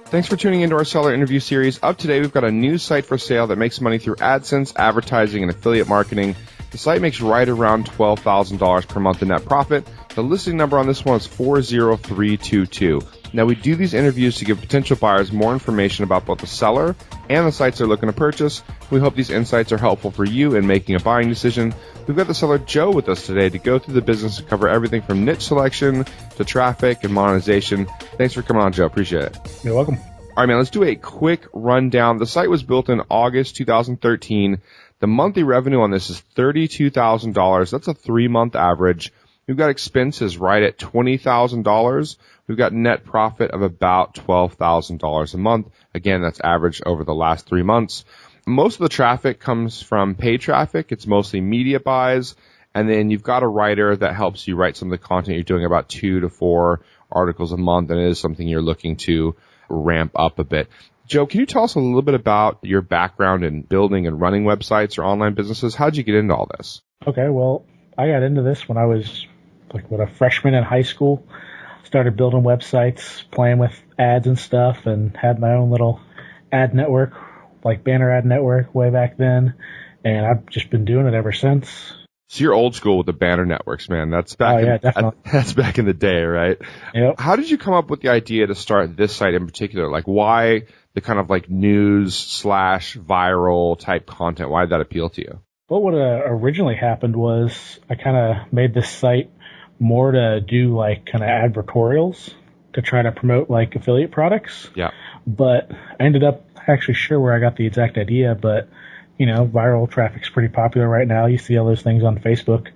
Thanks for tuning into our seller interview series. Up today, we've got a new site for sale that makes money through AdSense, advertising, and affiliate marketing. The site makes right around $12,000 per month in net profit. The listing number on this one is 40322. Now, we do these interviews to give potential buyers more information about both the seller and the sites they're looking to purchase. We hope these insights are helpful for you in making a buying decision. We've got the seller Joe with us today to go through the business and cover everything from niche selection to traffic and monetization. Thanks for coming on, Joe. Appreciate it. You're welcome. All right, man, let's do a quick rundown. The site was built in August 2013. The monthly revenue on this is $32,000. That's a 3-month average. We've got expenses right at $20,000. We've got net profit of about $12,000 a month. Again, that's average over the last 3 months. Most of the traffic comes from paid traffic. It's mostly media buys. And then you've got a writer that helps you write some of the content. You're doing about 2 to 4 articles a month, and it is something you're looking to ramp up a bit. Joe, can you tell us a little bit about your background in building and running websites or online businesses? How'd you get into all this? Okay, well, I got into this when I was a freshman in high school. Started building websites, playing with ads and stuff, and had my own little ad network, like banner ad network way back then. And I've just been doing it ever since. So you're old school with the banner networks, man. That's back that's back in the day, right? Yep. How did you come up with the idea to start this site in particular? Like, why the kind of like news / viral type content? Why did that appeal to you? Well, what originally happened was I kind of made this site more to do like kind of advertorials to try to promote like affiliate products. Yeah. But I ended up actually sure where I got the exact idea, but you know, viral traffic's pretty popular right now. You see all those things on Facebook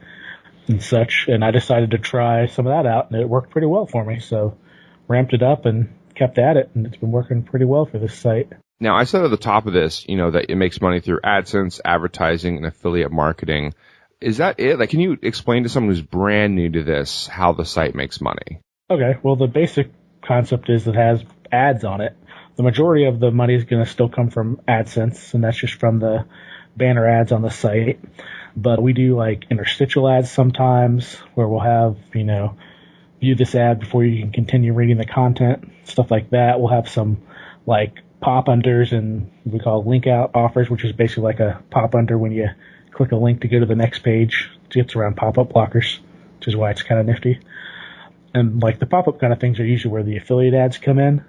and such, and I decided to try some of that out, and it worked pretty well for me. So ramped it up and kept at it, and it's been working pretty well for this site. Now, I said at the top of this, you know, that it makes money through AdSense, advertising, and affiliate marketing. Is that it? Like, can you explain to someone who's brand new to this how the site makes money? Okay, well, the basic concept is it has ads on it. The majority of the money is going to still come from AdSense, and that's just from the banner ads on the site. But we do like interstitial ads sometimes where we'll have, you know, view this ad before you can continue reading the content, stuff like that. We'll have some like pop unders and we call link out offers, which is basically like a pop under when you click a link to go to the next page. It gets around pop-up blockers, which is why it's kind of nifty. And like the pop-up kind of things are usually where the affiliate ads come in.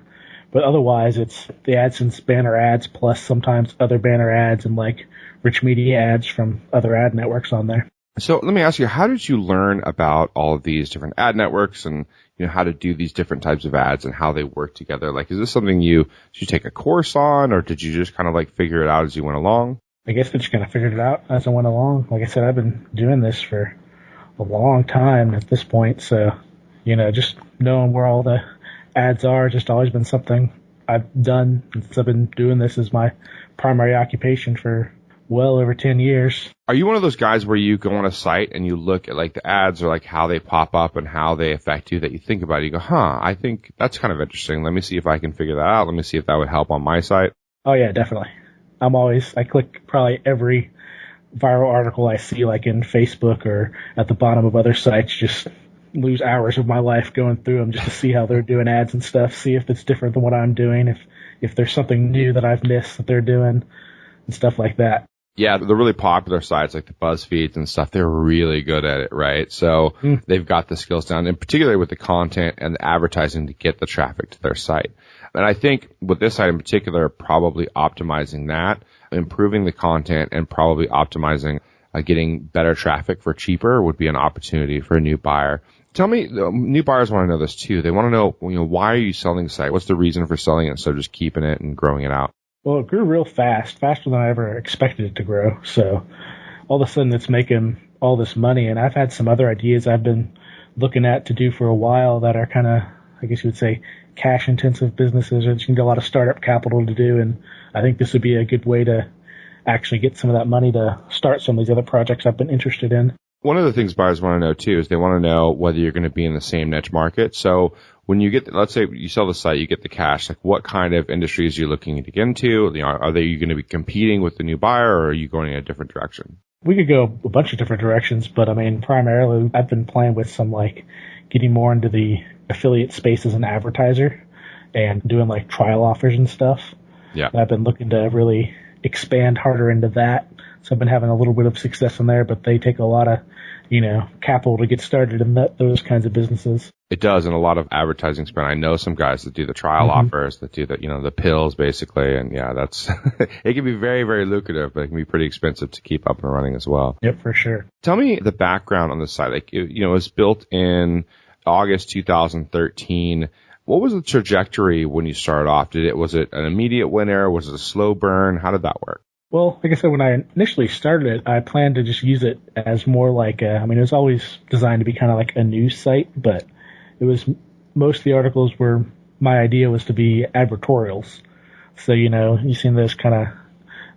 But otherwise, it's the AdSense banner ads plus sometimes other banner ads and like rich media ads from other ad networks on there. So let me ask you, how did you learn about all of these different ad networks and, you know, how to do these different types of ads and how they work together? Like, is this something did you take a course on, or did you just kind of like figure it out as you went along? I guess I just kind of figured it out as I went along. Like I said, I've been doing this for a long time at this point. So, you know, just knowing where all the ads are just always been something I've done since I've been doing this as my primary occupation for well over 10 years. Are you one of those guys where you go on a site and you look at like the ads or like how they pop up and how they affect you, that you think about it, you go, I think that's kind of interesting. Let me see if I can figure that out. Let me see if that would help on my site. Oh yeah, definitely. I click probably every viral article I see like in Facebook or at the bottom of other sites, just lose hours of my life going through them just to see how they're doing ads and stuff, see if it's different than what I'm doing, if there's something new that I've missed that they're doing and stuff like that. Yeah, the really popular sites like the BuzzFeeds and stuff, they're really good at it, right? So they've got the skills down, and particularly with the content and the advertising to get the traffic to their site. And I think with this site in particular, probably optimizing that, improving the content, and probably optimizing getting better traffic for cheaper would be an opportunity for a new buyer. Tell me, new buyers want to know this too. They want to know, why are you selling the site? What's the reason for selling it instead of just keeping it and growing it out? Well, it grew real fast, faster than I ever expected it to grow. So all of a sudden it's making all this money. And I've had some other ideas I've been looking at to do for a while that are kind of, I guess you would say, cash intensive businesses, or you need a lot of startup capital to do. And I think this would be a good way to actually get some of that money to start some of these other projects I've been interested in. One of the things buyers want to know too is they want to know whether you're going to be in the same niche market. So when you get, let's say you sell the site, you get the cash, like what kind of industries are you looking to get into? Are you going to be competing with the new buyer, or are you going in a different direction? We could go a bunch of different directions, but I mean, primarily I've been playing with some like getting more into the affiliate space as an advertiser and doing like trial offers and stuff. Yeah. And I've been looking to really expand harder into that. So I've been having a little bit of success in there, but they take a lot of, capital to get started in those kinds of businesses. It does, and a lot of advertising spend. I know some guys that do the trial offers, that do the, the pills basically, and yeah, that's, it can be very, very lucrative, but it can be pretty expensive to keep up and running as well. Yep, for sure. Tell me the background on the site. Like, it was built in August 2013. What was the trajectory when you started off? Was it an immediate winner? Was it a slow burn? How did that work? Well, like I said, when I initially started it, I planned to just use it as more like it was always designed to be kind of like a news site, but it was, most of the articles were, my idea was to be advertorials. So, you've seen those kind of,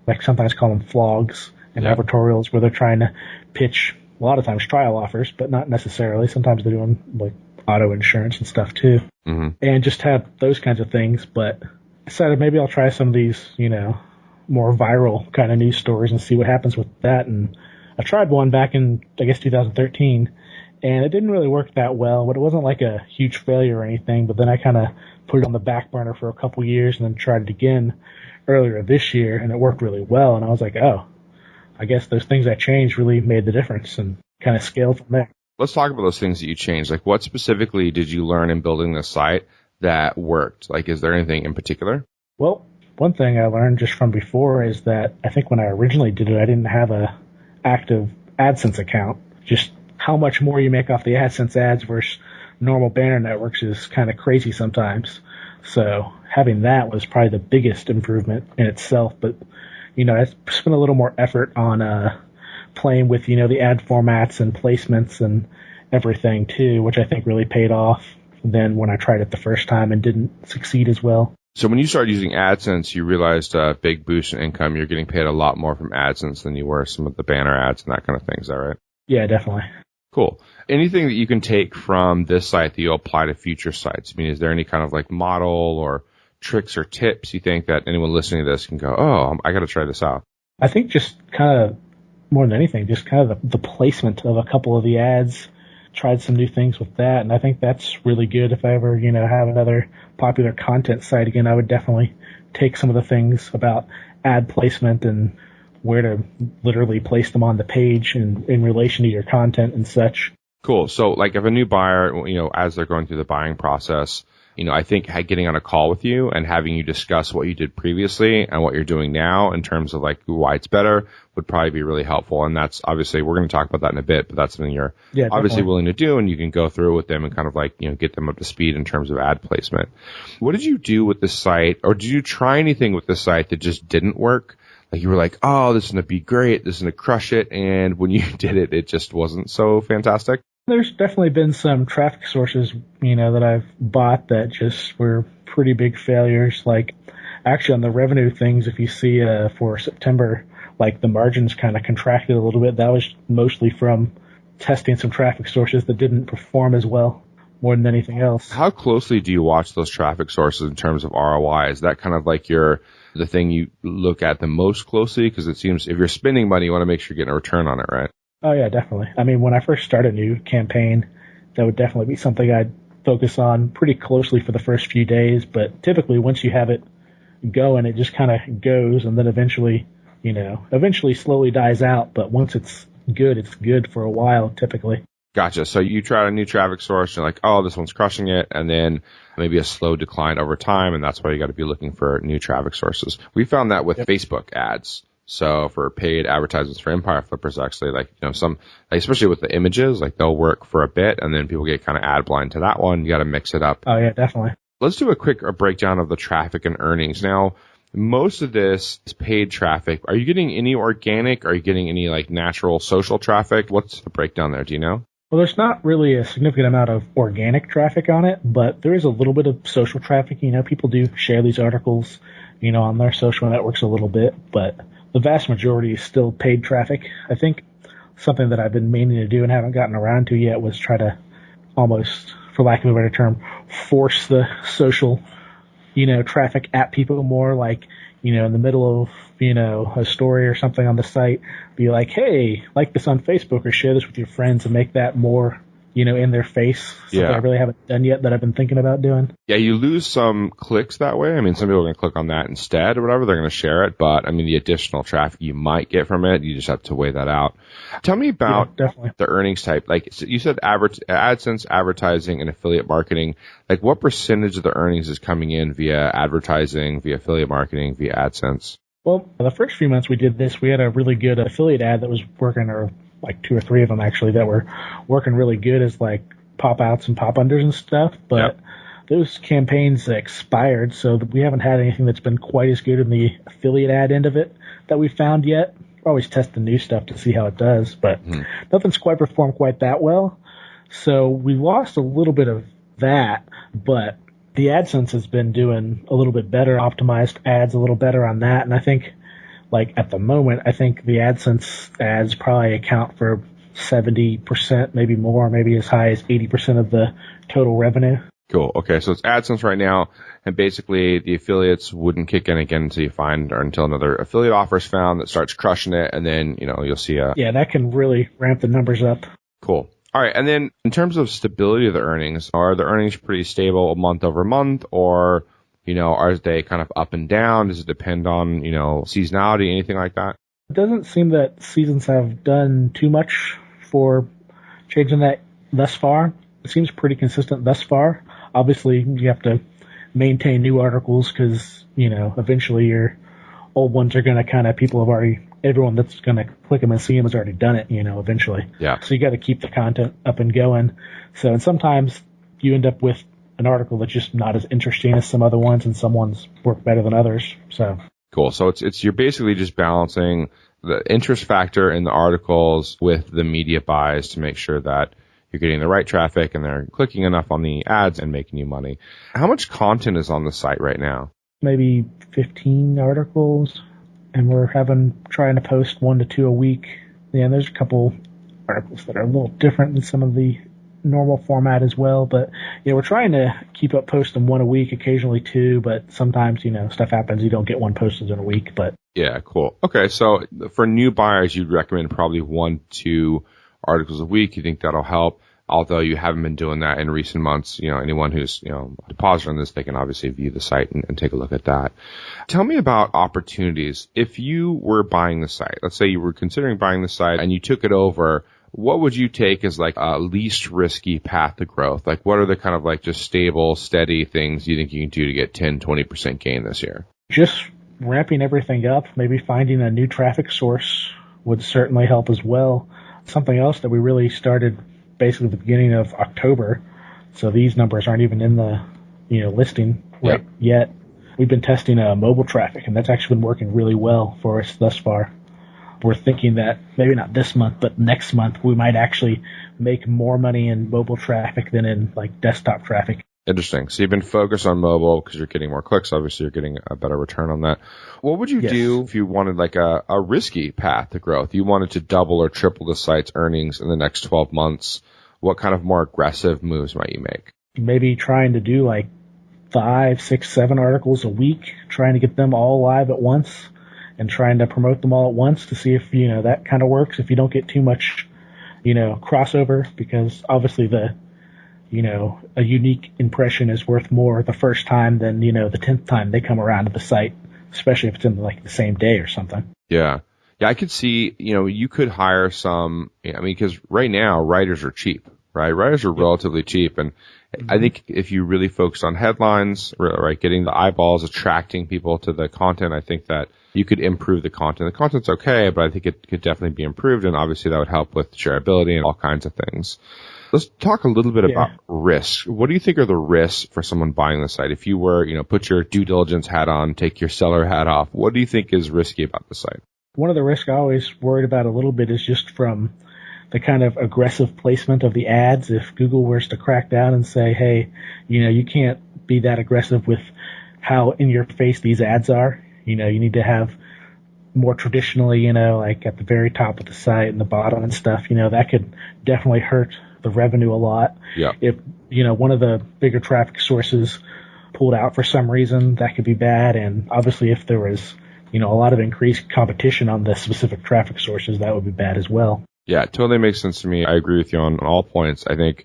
like sometimes call them flogs and advertorials where they're trying to pitch, a lot of times trial offers, but not necessarily. Sometimes they're doing like auto insurance and stuff too. And just have those kinds of things. But I decided maybe I'll try some of these, more viral kind of news stories and see what happens with that. And I tried one back in, I guess, 2013, and it didn't really work that well, but it wasn't like a huge failure or anything. But then I kind of put it on the back burner for a couple years and then tried it again earlier this year, and it worked really well. And I was like, oh, I guess those things I changed really made the difference, and kind of scaled from there. Let's talk about those things that you changed. Like, what specifically did you learn in building this site that worked? Like, is there anything in particular? Well, one thing I learned just from before is that I think when I originally did it, I didn't have a active AdSense account. Just how much more you make off the AdSense ads versus normal banner networks is kind of crazy sometimes. So having that was probably the biggest improvement in itself. But, I spent a little more effort on playing with, the ad formats and placements and everything too, which I think really paid off than when I tried it the first time and didn't succeed as well. So when you started using AdSense, you realized a big boost in income. You're getting paid a lot more from AdSense than you were some of the banner ads and that kind of thing. Is that right? Yeah, definitely. Cool. Anything that you can take from this site that you'll apply to future sites? I mean, is there any kind of like model or tricks or tips you think that anyone listening to this can go, oh, I got to try this out? I think just kind of more than anything, just kind of the placement of a couple of the ads. Tried some new things with that, and I think that's really good. If I ever, have another popular content site again, I would definitely take some of the things about ad placement and where to literally place them on the page and in relation to your content and such. Cool. So, like, if a new buyer, as they're going through the buying process, I think getting on a call with you and having you discuss what you did previously and what you're doing now in terms of like why it's better would probably be really helpful. And that's obviously, we're going to talk about that in a bit, but that's something you're obviously willing to do, and you can go through with them and kind of like, get them up to speed in terms of ad placement. What did you do with the site, or did you try anything with the site that just didn't work? Like you were like, oh, this is going to be great, this is going to crush it. And when you did it, it just wasn't so fantastic. There's definitely been some traffic sources, that I've bought that just were pretty big failures. Like, actually on the revenue things, if you see for September, like the margins kind of contracted a little bit. That was mostly from testing some traffic sources that didn't perform as well, more than anything else. How closely do you watch those traffic sources in terms of ROI? Is that kind of like the thing you look at the most closely? Because it seems if you're spending money, you want to make sure you're getting a return on it, right? Oh, yeah, definitely. I mean, when I first start a new campaign, that would definitely be something I'd focus on pretty closely for the first few days. But typically, once you have it going, it just kind of goes, and then eventually slowly dies out. But once it's good for a while, typically. Gotcha. So you try a new traffic source, and you're like, oh, this one's crushing it, and then maybe a slow decline over time, and that's why you got to be looking for new traffic sources. We found that with Facebook ads. So for paid advertisements for Empire Flippers, actually, like, especially with the images, like they'll work for a bit and then people get kind of ad blind to that one. You got to mix it up. Oh, yeah, definitely. Let's do a quick breakdown of the traffic and earnings. Now, most of this is paid traffic. Are you getting any organic? Are you getting any like natural social traffic? What's the breakdown there? Do you know? Well, there's not really a significant amount of organic traffic on it, but there is a little bit of social traffic. People do share these articles, on their social networks a little bit, but the vast majority is still paid traffic. I think something that I've been meaning to do and haven't gotten around to yet was try to almost, for lack of a better term, force the social, traffic at people more, like, in the middle of, a story or something on the site, be like, hey, like this on Facebook or share this with your friends and make that more in their face. Something I really haven't done yet that I've been thinking about doing. Yeah, you lose some clicks that way. I mean, some people are going to click on that instead or whatever. They're going to share it. But, I mean, the additional traffic you might get from it, you just have to weigh that out. Tell me about the earnings type. Like you said, AdSense, advertising, and affiliate marketing. Like what percentage of the earnings is coming in via advertising, via affiliate marketing, via AdSense? Well, the first few months we did this, we had a really good affiliate ad that was working, or like 2 or 3 of them actually, that were working really good as like pop outs and pop unders and stuff. But those campaigns expired, so we haven't had anything that's been quite as good in the affiliate ad end of it that we found yet. We're always testing new stuff to see how it does, but nothing's quite performed quite that well. So we lost a little bit of that, but the AdSense has been doing a little bit better, optimized ads a little better on that. And I think, like, at the moment, I think the AdSense ads probably account for 70%, maybe more, maybe as high as 80% of the total revenue. Cool. Okay, so it's AdSense right now, and basically the affiliates wouldn't kick in again until you find, or until another affiliate offer is found that starts crushing it, and then, you'll see Yeah, that can really ramp the numbers up. Cool. All right, and then in terms of stability of the earnings, are the earnings pretty stable month over month, or, are they kind of up and down? Does it depend on, seasonality, anything like that? It doesn't seem that seasons have done too much for changing that thus far. It seems pretty consistent thus far. Obviously, you have to maintain new articles because, eventually your old ones are going to everyone that's going to click them and see them has already done it, eventually. Yeah. So you got to keep the content up and going. So, and sometimes you end up with an article that's just not as interesting as some other ones, and some ones work better than others. So. Cool. So you're basically just balancing the interest factor in the articles with the media buys to make sure that you're getting the right traffic and they're clicking enough on the ads and making you money. How much content is on the site right now? Maybe 15 articles, and we're trying to post 1 to 2 a week. Yeah, there's a couple articles that are a little different than some of the normal format as well, but we're trying to keep up posting 1 a week, occasionally 2, but sometimes stuff happens, you don't get 1 posted in a week. But yeah, cool. Okay, so for new buyers, you'd recommend probably 1 to 2 articles a week. You think that'll help? Although you haven't been doing that in recent months, anyone who's, deposited on this, they can obviously view the site and take a look at that. Tell me about opportunities. If you were buying the site, let's say you were considering buying the site and you took it over, what would you take as like a least risky path to growth? Like what are the kind of like just stable, steady things you think you can do to get 10, 20% gain this year? Just ramping everything up, maybe finding a new traffic source would certainly help as well. Something else that we really started basically the beginning of October, so these numbers aren't even in the listing yet. We've been testing mobile traffic, and that's actually been working really well for us thus far. We're thinking that maybe not this month, but next month we might actually make more money in mobile traffic than in like desktop traffic. Interesting. So you've been focused on mobile because you're getting more clicks. Obviously, you're getting a better return on that. What would you do if you wanted like a risky path to growth? You wanted to double or triple the site's earnings in the next 12 months. What kind of more aggressive moves might you make? Maybe trying to do like 5, 6, 7 articles a week, trying to get them all live at once and trying to promote them all at once to see if, that kind of works. If you don't get too much, crossover, because obviously a unique impression is worth more the first time than, the 10th time they come around to the site, especially if it's in like the same day or something. Yeah. Yeah, I could see, you could hire some, because right now writers are cheap, right? Writers are relatively cheap. And I think if you really focus on headlines, right, getting the eyeballs, attracting people to the content, I think that you could improve the content. The content's okay, but I think it could definitely be improved. And obviously that would help with shareability and all kinds of things. Let's talk a little bit about risks. What do you think are the risks for someone buying the site? If you were, put your due diligence hat on, take your seller hat off, what do you think is risky about the site? One of the risks I always worried about a little bit is just from the kind of aggressive placement of the ads. If Google was to crack down and say, hey, you can't be that aggressive with how in your face these ads are. You need to have more traditionally, like at the very top of the site and the bottom and stuff, that could definitely hurt the revenue a lot. Yeah. If, one of the bigger traffic sources pulled out for some reason, that could be bad. And obviously if there was, a lot of increased competition on the specific traffic sources, that would be bad as well. Yeah, it totally makes sense to me. I agree with you on all points. Having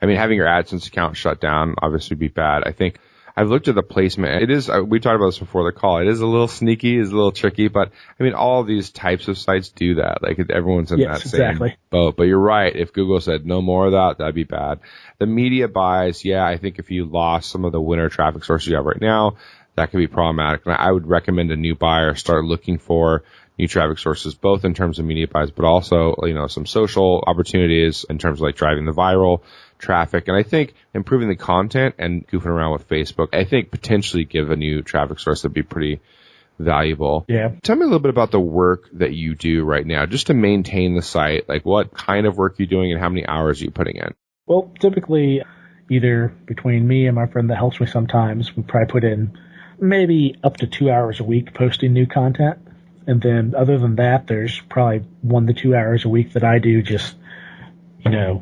your AdSense account shut down obviously would be bad. I think I've looked at the placement. It is, we talked about this before the call. It is a little sneaky, is a little tricky, but all of these types of sites do that. Like everyone's in that same boat. But you're right. If Google said no more of that, that'd be bad. The media buys, I think if you lost some of the winner traffic sources you have right now, that could be problematic. And I would recommend a new buyer start looking for new traffic sources, both in terms of media buys, but also, some social opportunities in terms of like driving the viral traffic. And I think improving the content and goofing around with Facebook, I think potentially give a new traffic source that'd be pretty valuable. Yeah. Tell me a little bit about the work that you do right now, just to maintain the site. Like what kind of work you're doing and how many hours are you putting in? Well, typically either between me and my friend that helps me sometimes, we probably put in maybe up to 2 hours a week posting new content. And then other than that, there's probably 1 to 2 hours a week that I do just,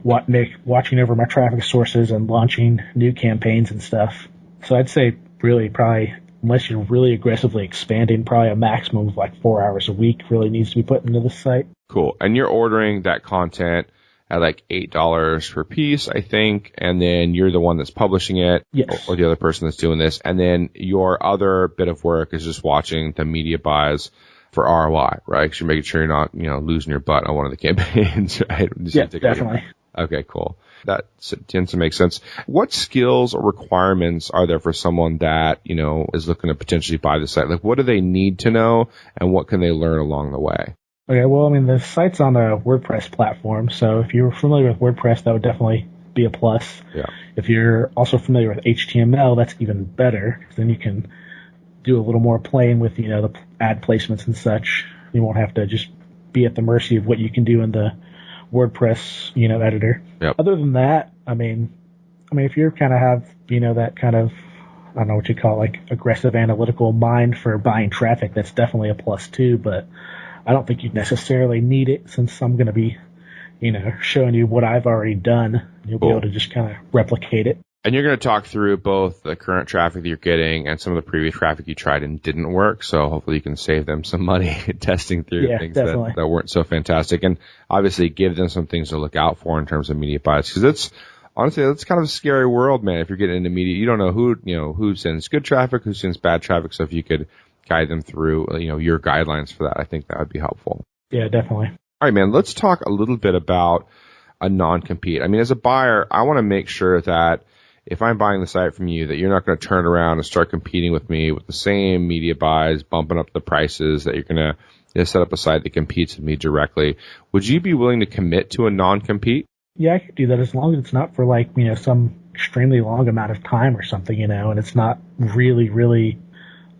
watching over my traffic sources and launching new campaigns and stuff. So I'd say really probably, unless you're really aggressively expanding, probably a maximum of like 4 hours a week really needs to be put into the site. Cool. And you're ordering that content at like $8 per piece, I think, and then you're the one that's publishing it, yes, or the other person that's doing this, and then your other bit of work is just watching the media buys for ROI, right? Because you're making sure you're not, losing your butt on one of the campaigns, right? Yeah, definitely. Okay, cool. That tends to make sense. What skills or requirements are there for someone that, is looking to potentially buy the site? Like, what do they need to know, and what can they learn along the way? Okay, well, the site's on a WordPress platform, so if you're familiar with WordPress, that would definitely be a plus. Yeah. If you're also familiar with HTML, that's even better, because then you can do a little more playing with, the ad placements and such. You won't have to just be at the mercy of what you can do in the WordPress, editor. Yep. Other than that, if you kind of have, that kind of, I don't know what you call it, like aggressive analytical mind for buying traffic, that's definitely a plus too, but I don't think you necessarily need it since I'm going to be, showing you what I've already done. You'll be able to just kind of replicate it. And you're going to talk through both the current traffic that you're getting and some of the previous traffic you tried and didn't work. So hopefully you can save them some money testing through things that weren't so fantastic. And obviously give them some things to look out for in terms of media buys. Because honestly, that's kind of a scary world, man. If you're getting into media, you don't know who sends good traffic, who sends bad traffic. So if you could guide them through, your guidelines for that, I think that would be helpful. Yeah, definitely. All right, man, let's talk a little bit about a non-compete. As a buyer, I want to make sure that if I'm buying the site from you, that you're not going to turn around and start competing with me with the same media buys, bumping up the prices, that you're going to set up a site that competes with me directly. Would you be willing to commit to a non-compete? Yeah, I could do that as long as it's not for some extremely long amount of time or something, and it's not really, really,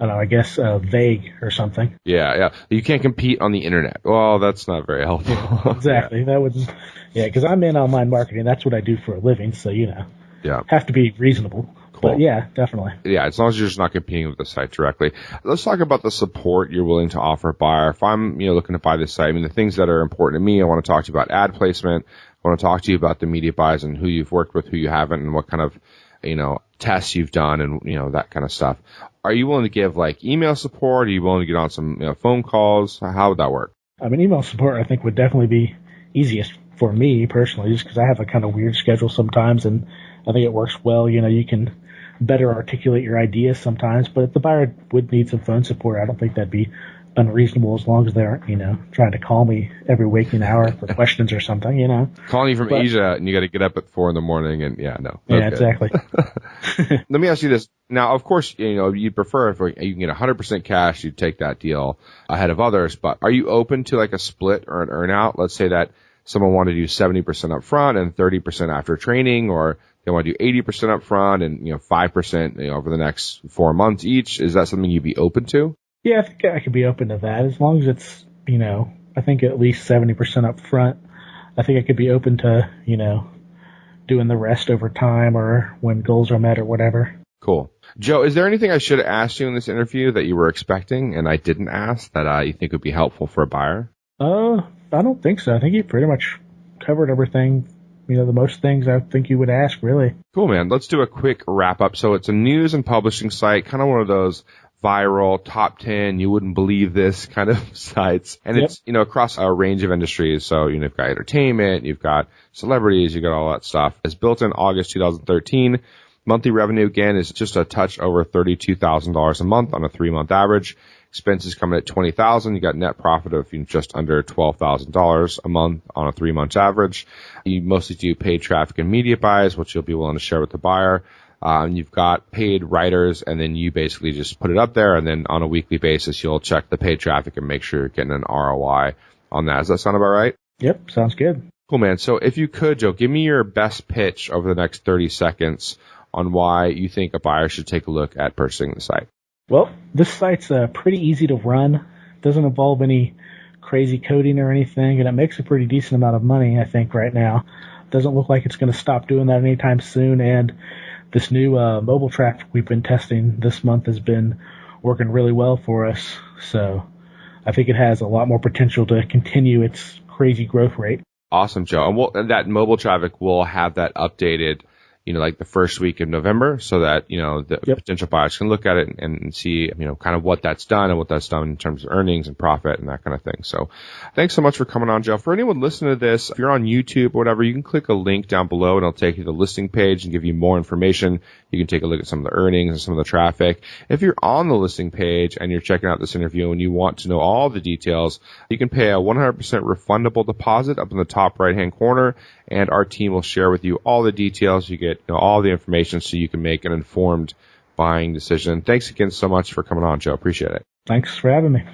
I don't know, I guess vague or something. Yeah. You can't compete on the internet. Well, that's not very helpful. Exactly. Yeah. That would, because I'm in online marketing. That's what I do for a living. So, have to be reasonable. Cool. But yeah, definitely. Yeah, as long as you're just not competing with the site directly. Let's talk about the support you're willing to offer a buyer. If I'm, looking to buy this site, the things that are important to me, I want to talk to you about ad placement. I want to talk to you about the media buys and who you've worked with, who you haven't, and what kind of, tests you've done and, that kind of stuff. Are you willing to give email support? Are you willing to get on some phone calls? How would that work? Email support I think would definitely be easiest for me personally, just because I have a kind of weird schedule sometimes, and I think it works well. You can better articulate your ideas sometimes, but if the buyer would need some phone support, I don't think that'd be unreasonable as long as they aren't, trying to call me every waking hour for questions or something, Calling you from Asia and you got to get up at 4 a.m. and Yeah, exactly. Let me ask you this. Now, of course, you'd prefer if you can get 100% cash, you'd take that deal ahead of others, but are you open to a split or an earn out? Let's say that someone wanted to do 70% up front and 30% after training, or they want to do 80% up front and, 5%, over the next 4 months each. Is that something you'd be open to? Yeah, I think I could be open to that as long as it's, I think at least 70% up front. I think I could be open to, doing the rest over time or when goals are met or whatever. Cool. Joe, is there anything I should have asked you in this interview that you were expecting and I didn't ask that you think would be helpful for a buyer? I don't think so. I think you pretty much covered everything, the most things I think you would ask, really. Cool, man. Let's do a quick wrap up. So it's a news and publishing site, kind of one of those viral, top 10, you wouldn't believe this kind of sites. And it's, across a range of industries. So, you've got entertainment, you've got celebrities, you've got all that stuff. It's built in August 2013. Monthly revenue, again, is just a touch over $32,000 a month on a 3-month average. Expenses coming at $20,000. You got net profit of just under $12,000 a month on a 3-month average. You mostly do paid traffic and media buys, which you'll be willing to share with the buyer. You've got paid writers, and then you basically just put it up there, and then on a weekly basis, you'll check the paid traffic and make sure you're getting an ROI on that. Does that sound about right? Yep, sounds good. Cool, man. So if you could, Joe, give me your best pitch over the next 30 seconds on why you think a buyer should take a look at purchasing the site. Well, this site's pretty easy to run. Doesn't involve any crazy coding or anything, and it makes a pretty decent amount of money, I think, right now. Doesn't look like it's going to stop doing that anytime soon, and this new mobile traffic we've been testing this month has been working really well for us. So I think it has a lot more potential to continue its crazy growth rate. Awesome, Joe. And that mobile traffic will have that updated, like the first week of November, so that, the potential buyers can look at it and see, kind of what that's done and what that's done in terms of earnings and profit and that kind of thing. So thanks so much for coming on, Joe. For anyone listening to this, if you're on YouTube or whatever, you can click a link down below and it'll take you to the listing page and give you more information. You can take a look at some of the earnings and some of the traffic. If you're on the listing page and you're checking out this interview and you want to know all the details, you can pay a 100% refundable deposit up in the top right-hand corner, and our team will share with you all the details. You get all the information so you can make an informed buying decision. Thanks again so much for coming on, Joe. Appreciate it. Thanks for having me.